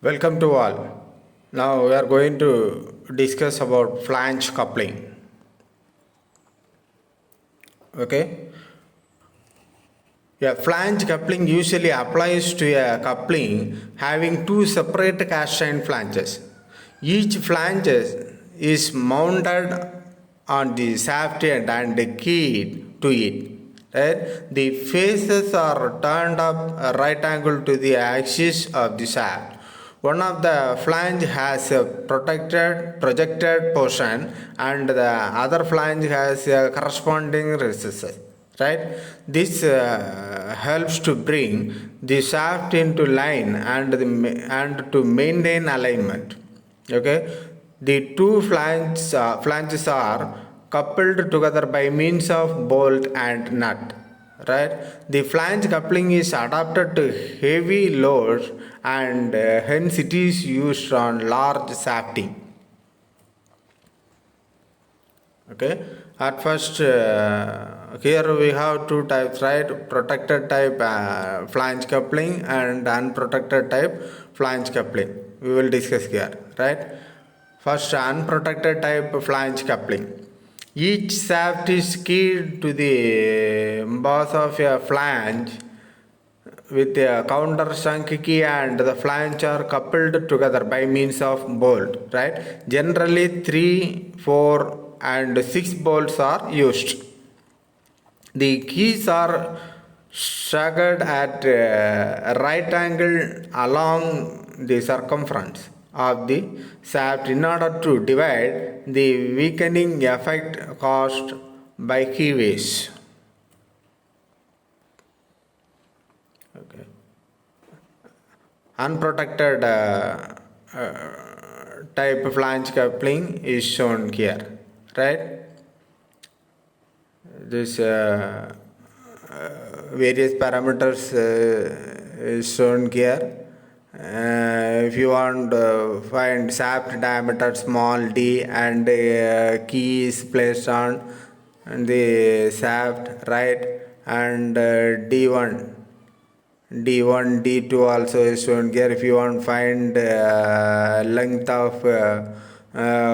Welcome to all. Now we are going to discuss about flange coupling. Okay. Yeah, flange coupling usually applies to a coupling having two separate cast iron flanges. Each flange is mounted on the shaft end and keyed to it. Right? The faces are turned up a right angle to the axis of the shaft. One of the flange has a projected portion and the other flange has a corresponding recesses. Right? This helps to bring the shaft into line and to maintain alignment. Okay, the two flanges are coupled together by means of bolt and nut. Right, the flange coupling is adapted to heavy loads and hence it is used on large shafting. Okay, at first here we have two types, right? Protected type flange coupling and unprotected type flange coupling. We will discuss here, right? First, unprotected type flange coupling. Each shaft is keyed to the boss of a flange with a counter sunk key and the flange are coupled together by means of bolt, right? Generally 3, 4 and 6 bolts are used. The keys are staggered at right angle along the circumference of the shaft in order to divide the weakening effect caused by keyways. Okay. Unprotected type flange coupling is shown here, right? This various parameters is shown here. If you want to find shaft diameter small d and key is placed on the shaft, right, and d1 d2 also is shown here. If you want to find length of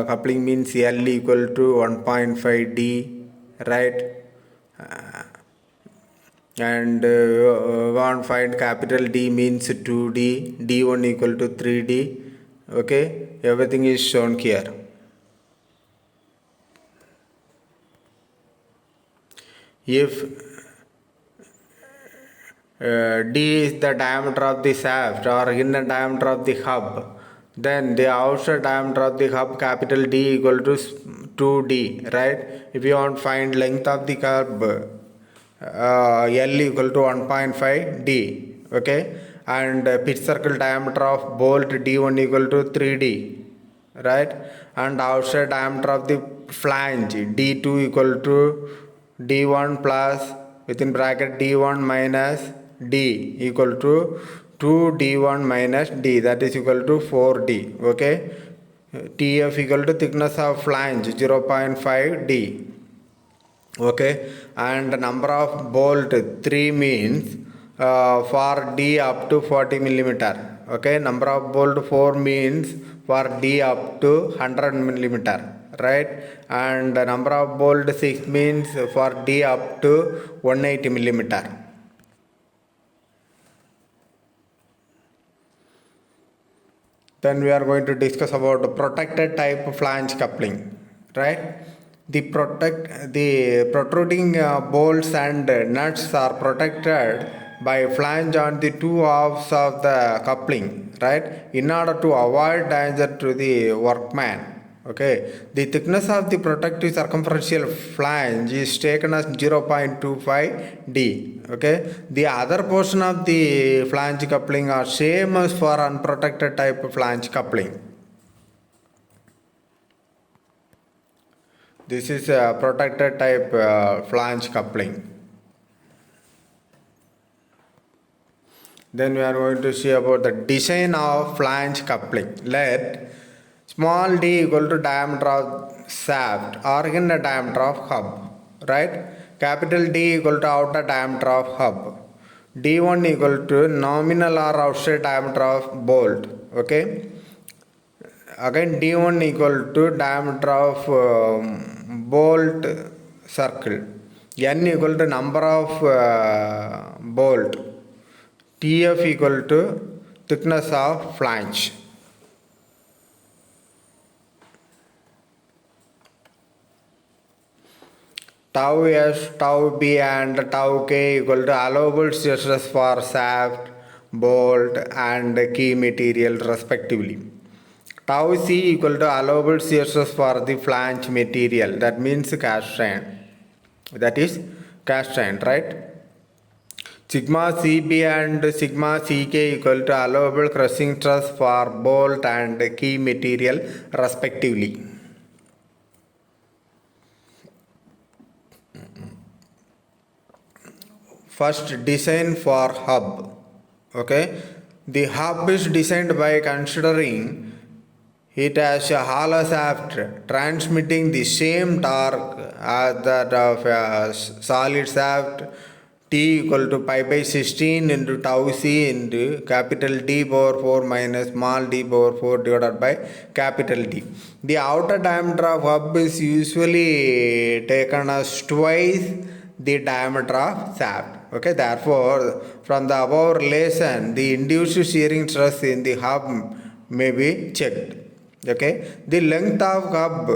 coupling means L equal to 1.5 d, right, and want to find capital D means 2d, d1 equal to 3d. Okay, everything is shown here. If d is the diameter of the shaft or inner diameter of the hub, then the outer diameter of the hub capital D equal to 2d, right? If you want to find length of the hub, L equal to 1.5 d, okay, and pitch circle diameter of bolt d1 equal to 3d, right, and outside diameter of the flange d2 equal to d1 plus within bracket d1 minus d equal to 2d1 minus d, that is equal to 4d. Okay, TF equal to thickness of flange 0.5 d. Okay, and number of bolt 3 means for D up to 40 millimeter. Okay, number of bolt 4 means for D up to 100 millimeter, right, and number of bolt 6 means for D up to 180 millimeter. Then we are going to discuss about the protected type flange coupling, right? The protruding bolts and nuts are protected by flange on the two halves of the coupling, right, in order to avoid danger to the workman. Okay, the thickness of the protective circumferential flange is taken as 0.25 d. Okay, the other portion of the flange coupling are same as for unprotected type flange coupling. This is a protected type flange coupling. Then we are going to see about the design of flange coupling. Let small d equal to diameter of shaft or inner diameter of hub, right? Capital D equal to outer diameter of hub. D1 equal to nominal or outside diameter of bolt. Okay, again d1 equal to diameter of bolt circle, n equal to number of bolt, tf equal to thickness of flange. Tau s, tau b and tau k equal to allowable shear stress for shaft, bolt and key material respectively. Tau c equal to allowable shear stress for the flange material, that means cast iron, that is cast iron, right? Sigma cb and sigma ck equal to allowable crushing stress for bolt and key material respectively. First, design for hub. Okay, the hub is designed by considering it as a hollow shaft transmitting the same torque as that of a solid shaft. T equal to pi by 16 into tau c into capital D power 4 minus small d power 4 divided by capital D. The outer diameter of hub is usually taken as twice the diameter of shaft. Okay, therefore from the above relation the induced shearing stress in the hub may be checked. Okay, the length of hub,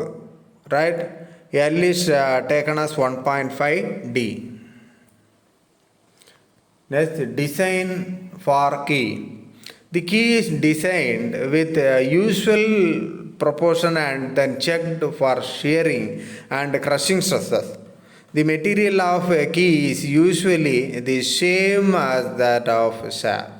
right, L is taken as 1.5 d. Next, design for key. The key is designed with usual proportion and then checked for shearing and crushing stresses. The material of a key is usually the same as that of shaft.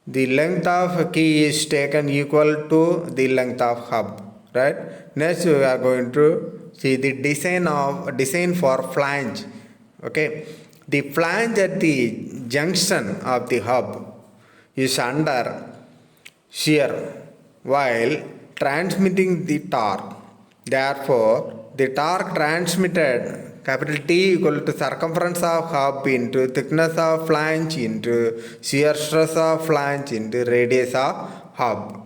The length of key is taken equal to the length of hub, right? Next, we are going to see the design for flange. Okay, the flange at the junction of the hub is under shear while transmitting the torque. Therefore, the torque transmitted, capital T equal to circumference of hub into thickness of flange into shear stress of flange into radius of hub.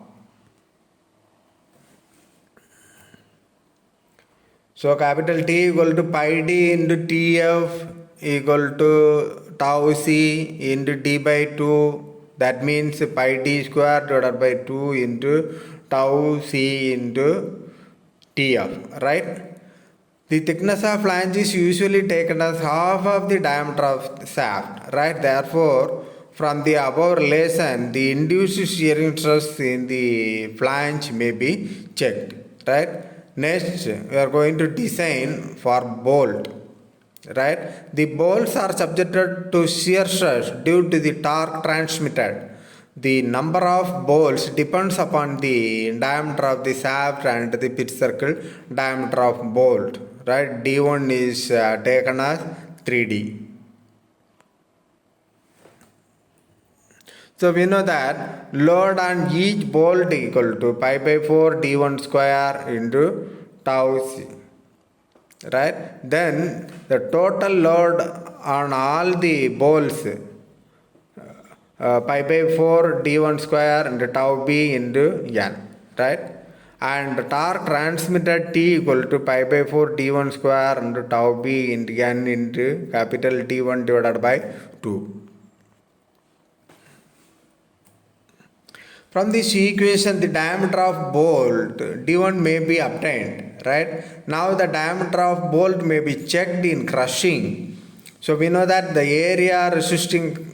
So capital T equal to pi d into Tf equal to tau c into d by 2, that means pi d square divided by 2 into tau c into Tf, right? The thickness of flange is usually taken as half of the diameter of the shaft, right? Therefore, from the above relation, the induced shearing stress in the flange may be checked, right? Next, we are going to design for bolt, right? The bolts are subjected to shear stress due to the torque transmitted. The number of bolts depends upon the diameter of the shaft and the pitch circle diameter of bolt, right? D1 is taken as 3D. So we know that load on each bolt equal to pi by 4 d1 square into tau c, right? Then the total load on all the bolts pi by 4 d1 square into tau b into n, right? And torque transmitted T equal to pi by 4 d1 square into tau b into n into capital D1 divided by 2. From this equation, the diameter of bolt D1 may be obtained, right? Now the diameter of bolt may be checked in crushing. So we know that the area resisting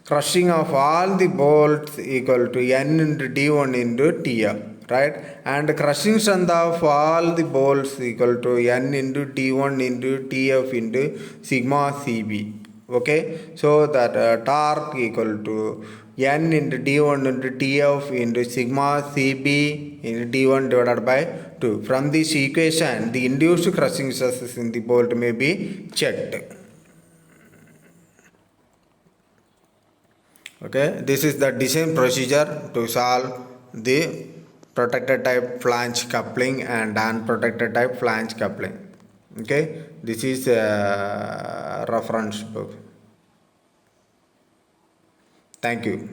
crushing of all the bolts equal to n into d1 into tf, right? And crushing strength of all the bolts equal to n into d1 into tf into sigma cb. Okay, so that torque equal to n into d1 into tf into sigma cb into d1 divided by 2. From this equation, the induced crushing stresses in the bolt may be checked. Okay, this is the design procedure to solve the protected type flange coupling and unprotected type flange coupling. Okay, this is a reference book. Thank you.